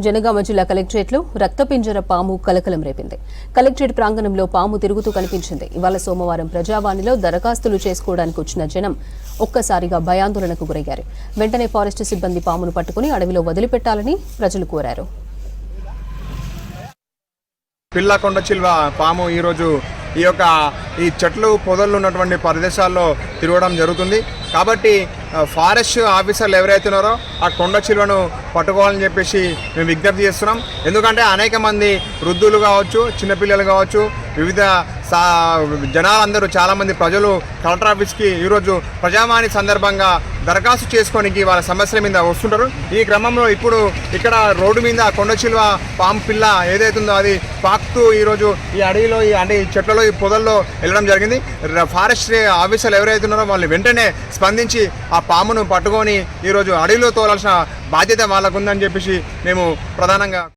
జనగామ జిల్లా కలెక్టరేట్లో రక్తపింజర పాము కలకలం రేపింది. కలెక్టరేట్ ప్రాంగణంలో పాము తిరుగుతూ కనిపించింది. ఇవాళ సోమవారం ప్రజావాణిలో దరఖాస్తులు చేసుకోవడానికి వచ్చిన జనం ఒక్కసారిగా భయాందోళనకు గురయ్యారు. వెంటనే ఫారెస్ట్ సిబ్బంది పామును పట్టుకుని అడవిలో వదిలిపెట్టాలని ప్రజలు కోరారు. పిల్లకొండ చిల్వ పాము ఈరోజు ఈ చెట్లు పొదలు ఉన్నటువంటి ప్రదేశాల్లో తిరగడం జరుగుతుంది. కాబట్టి ఫారెస్ట్ ఆఫీసర్లు ఎవరైతే ఉన్నారో ఆ కొండ చిల్వను పట్టుకోవాలని చెప్పేసి మేము విజ్ఞప్తి చేస్తున్నాం. ఎందుకంటే అనేక మంది వృద్ధులు కావచ్చు, చిన్నపిల్లలు కావచ్చు, వివిధ జనాలందరూ చాలామంది ప్రజలు కలెక్టర్ ఆఫీస్కి ఈరోజు ప్రజావాణి సందర్భంగా దరఖాస్తు చేసుకోనికి వాళ్ళ సమస్యల మీద వస్తుంటారు. ఈ క్రమంలో ఇప్పుడు ఇక్కడ రోడ్డు మీద కొండ చిల్వ పాము పిల్ల ఏదైతుందో అది పాకుతూ ఈరోజు ఈ అడవిలో ఈ చెట్లలో ఈ పొదల్లో వెళ్ళడం జరిగింది. ఫారెస్ట్ ఆఫీసర్లు ఎవరైతే ఉన్నారో వాళ్ళు వెంటనే స్పందించి ఆ పామును పట్టుకొని ఈరోజు అడవిలో తోలాల్సిన బాధ్యత వాళ్ళకు ఉందని చెప్పేసి మేము ప్రధానంగా